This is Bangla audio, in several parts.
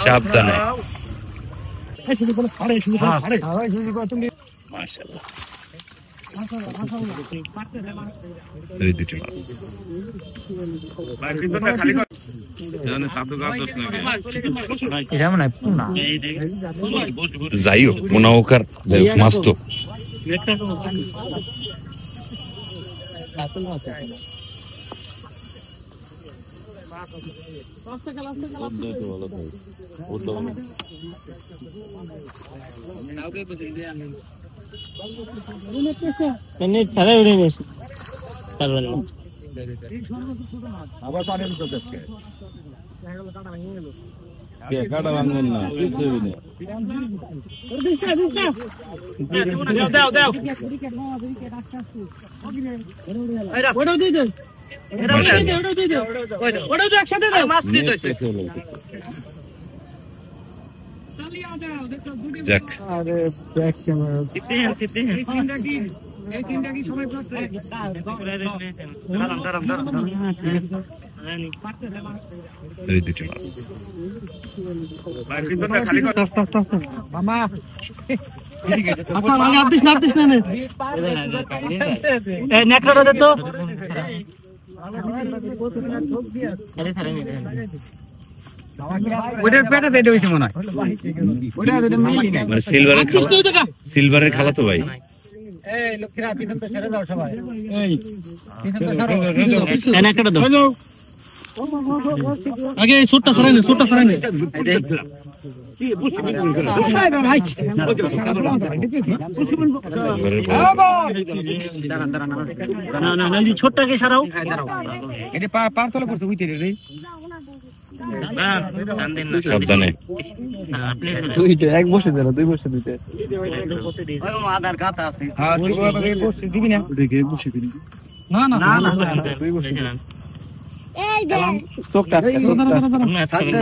সাবধানে। যাই হোক মনে হোক আর যাই হোক মাছ তো কাটা ভাঙবেন না সিলভারের খালা তো ভাই আগে সুটটা সরাই না ছোটটাকে সারাও এটা পার তলে পড়ছে বুঝতে রে সাবধানে দুইটা এক বসে দেন দুই বসে দিতে আধার কাটা আছে হ্যাঁ তুই বসে দিবি না দেখে বসে দিবি না না না দুই বসে এই দে চোখটা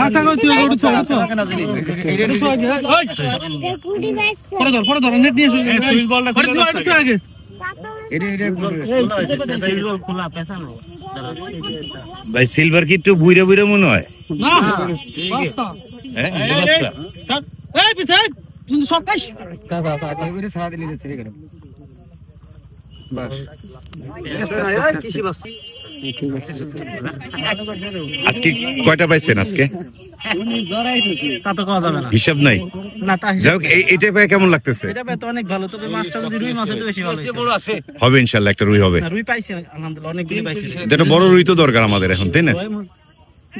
মাথা কই তুই ওড় তো ফটো ধর নেট নিয়ে এসো সুইচ বলটা করে তুই আগে খোলা পেছান ভাই সিলভার কি একটু বুইরা বুইরা মনে হয় না হ্যাঁ এই পিছে তুমি সকাশ দাদা দাদা করে সারা দিলি যে ছেড়ে গেল বাস কিসি বাস আজকে কয়টা পাইছেন আজকে হিসাব নাই এটা পেয়ে কেমন লাগতেছে অনেক ভালো তবে মাছটা যদি রুই মাছ বেশি ভালো হবে ইনশাল্লাহ একটা রুই হবে রুই পাইছি আলহামদুলিল্লাহ অনেকগুলি পাইছি এটা বড় রুই তো দরকার আমাদের এখন তাই না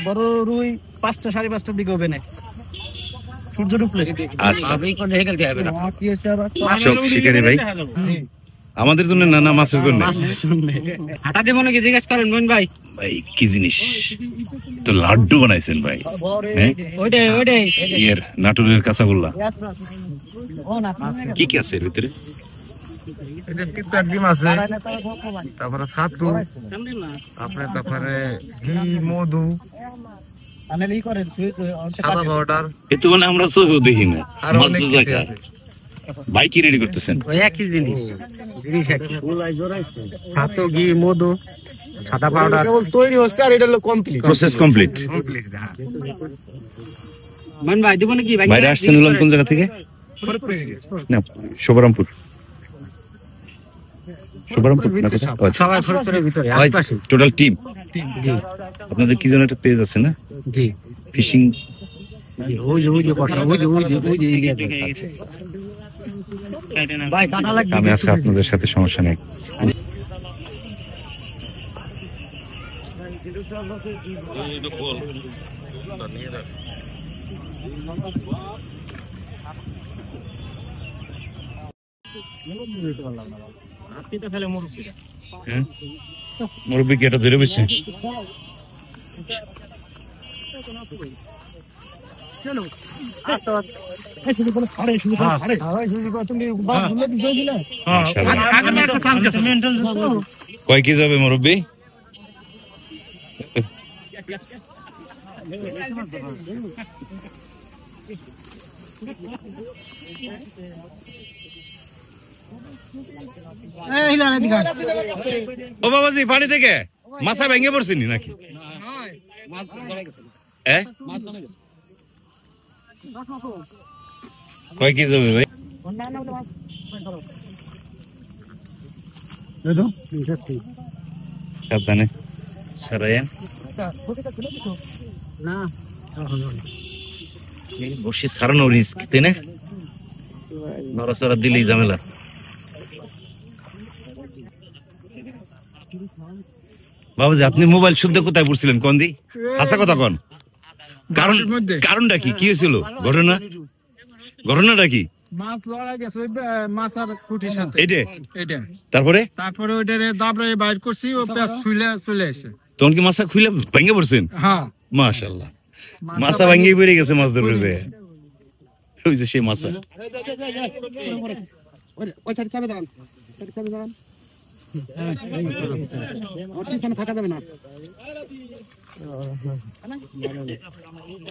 বড় রুই 5টা 5:30টার দিকে হবে না সূর্য ডুবলে আচ্ছা কি হইছে আবার সব শিকারি ভাই আমাদের জন্য না না মাছের জন্য হাঁটা দেব নাকি জিজ্ঞেস করেন বোন ভাই ভাই কি জিনিস তো লাড্ডু বানাইছেন ভাই ওইটাই এর নাটুরের কাঁচাগোল্লা কি কি আছে এর ভিতরে এটা পিপড়ার ডিম আছে তারপরে ছাতু আপনার তারপরে ঘি মধু আনেলি করেন সাদা পাউডার এতো মানে আমরা সবও দেখি না মাছ জায়গা ভাই কি রেডি করতেছেন ওই একই জিনিস একই ফুলাই জড়াইছে ছাতু ঘি মধু সাদা পাউডার কেবল তৈরি হচ্ছে আর এটা হলো কমপ্লিট প্রসেস কমপ্লিট মান ভাই দিব নাকি ভাই বাইরে আসছেন হলাম কোন জায়গা থেকে না শোভরামপুর না সবাই ফরপুরের ভিতরে আশেপাশে টোটাল টিম জি আপনাদের কি জন একটা পেজ আছে না জি ফিশিং ওই যে বসা ওই যে এরিয়া আছে ভাই কাটা লাগবে আমি আছি আপনাদের সাথে সমস্যা নেই মুরব্বী কি এটা ধরে বসছে কয় কি যাবে মুরব্বী ও বাবাজি পানি থেকে মাছা ভেঙে পড়ছিনি নাকি? কয় কেজি হবে ভাই? সাবধানে সরাইয়েন। বসে সারানো রিস্ক, তাই না? নড়াচড়া দিলেই ঝামেলা। বাবাজি আপনি মোবাইল শুদ্ধ কোথায় পড়ছিলেন কোন দি? আচ্ছা কথা কোন, কারণটা কি? কি হয়েছিল? ঘটনাটা কি? মাছ লড়া গেছে মাছার খুঁটির সাথে। তারপরে ওইটারে দাবড়ে বাইর করছি, ও পেঁচ ছুইলে চলে আসে। তখন কি মাছা খুইলে ভেঙে পড়ছেন? হ্যাঁ মাশাআল্লাহ, মাছা ভেঙে পড়ে গেছে মাছ ধরতে। ওই যে সেই মাছা।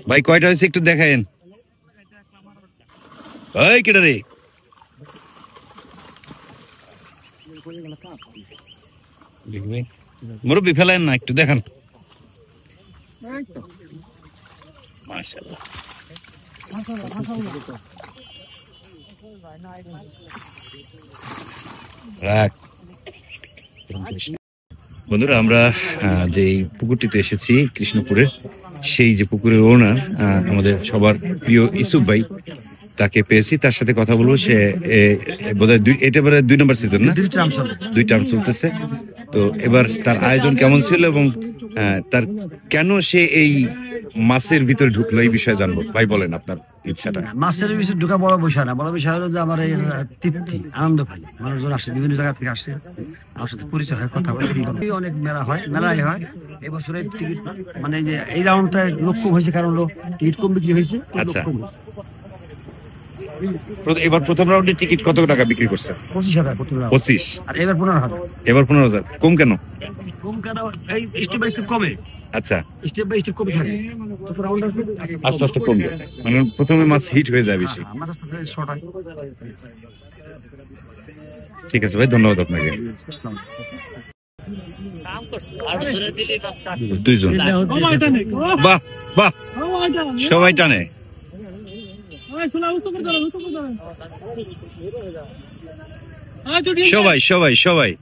ভাই কয়টা হয়েছে একটু দেখায়েন। ওই কেডা রে? মুরব্বি ফেলেন না, একটু দেখান। মাশাআল্লাহ। বন্ধুরা আমরা যে পুকুরটিতে এসেছি কৃষ্ণপুরের, সেই যে পুকুরের ওনার আমাদের সবার প্রিয় ইসুফ ভাই, তাকে পেয়েছি। তার সাথে কথা বলবো। সে বোধহয় এটা এবারে 2 নম্বর সিজন না, 2 টার্ম চলতেছে। তো এবার তার আয়োজন কেমন ছিল এবং তার কেন সে এই মাছের ভিতরে ঢুকলো, এই বিষয়ে জানবো। ভাই বলেন আপনার ইচ্ছাটা। মাছের বিষয়ে ঢুকা বড় বিষয় না, বড় বিষয় হলো যে আমার এই তৃপ্তি, আনন্দ পাই। মানুষজন আসে, বিভিন্ন জায়গা থেকে আসে, আমার সাথে পরিচয় হয়, কথা বলে। অনেক মেলা হয়, মেলায় হয়। এবছরে টিকিট মানে যে এই রাউন্ডটা লোক কম হয়েছে, কারণ টিকিট কম বিক্রি হয়েছে। আচ্ছা, এবার প্রথম রাউন্ডে টিকিট কত টাকা বিক্রি করছে? 25,000। 25। আর এবার 15,000। এবার 15,000। কম কেন? কম কেন? এই স্টেপ বাই স্টেপ কমে। আচ্ছা, স্টেপ বাই স্টেপ কমে থাকে, আস্তে আস্তে কমবে। মানে প্রথমে মাছ হিট হয়ে যায় বেশি, মাছ আস্তে আস্তে শর্ট হয়। ঠিক আছে ভাই, ধন্যবাদ আপনাকে। দুইজন, বাহ বাহ, সবাই টানে। সবাই সবাই সবাই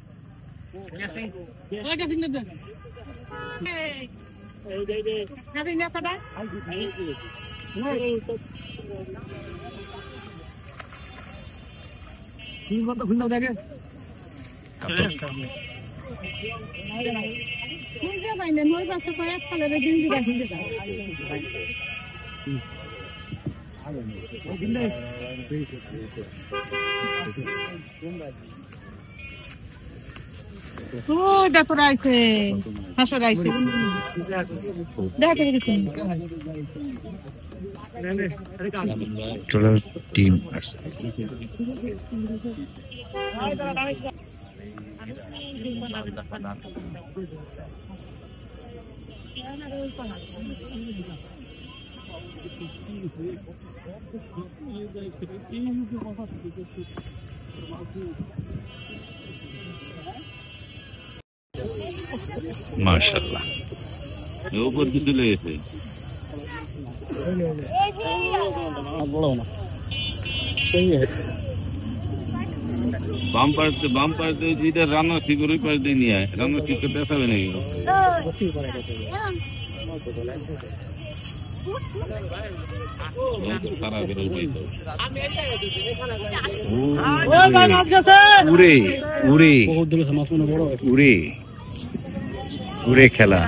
টিম আসছে। মাশাআল্লাহ, উপর কিছু লেগেছে। বাম্পার যেটা রান্না শিখর ওই পাশ দিয়ে নিয়ে রান্না শিখতে পেঁচাবে নাকি? উড়ে উড়ে উড়ে উড়ে খেলা।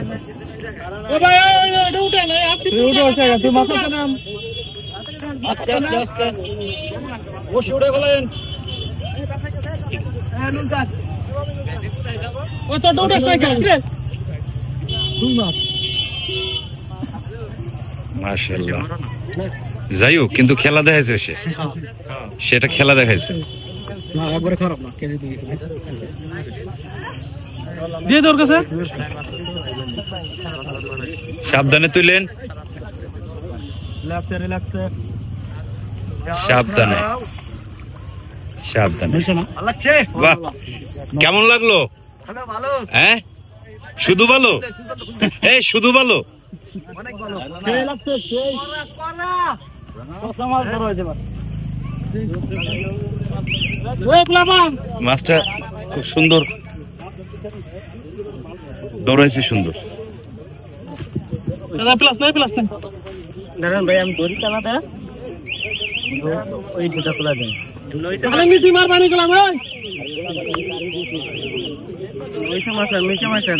মাশাআল্লাহ, যাই হোক, কিন্তু খেলা দেখাইছে, সেটা খেলা দেখাইছে। সাবধানে তুলেন, সাবধানে সাবধানে। বাহ, কেমন লাগলো? হ্যাঁ, শুধু ভালো? এই শুধু ভালো? মাছটা খুব সুন্দর দৌড়াইছে, সুন্দর। ভাই আমি ধরি চালাতে ওই দুটা খোলা দেন মিশে মাছ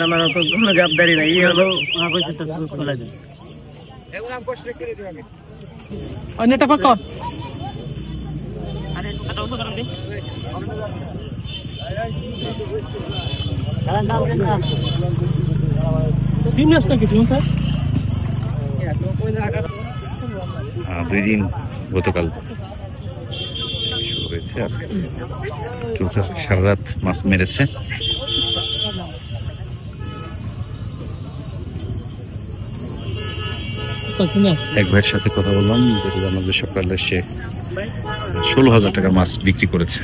আমার তো কোনো গাবদারি নাই হলো খোলা দেন অন্যটা পাক দুই দিন গতকাল শুরু হয়েছে, আজকে চলছে, আজকে সারা রাত মাছ মেরেছে। এক ভাইয়ের সাথে কথা বললাম, যেটা আমাদের সকালে সে 16,000 টাকার মাছ বিক্রি করেছে।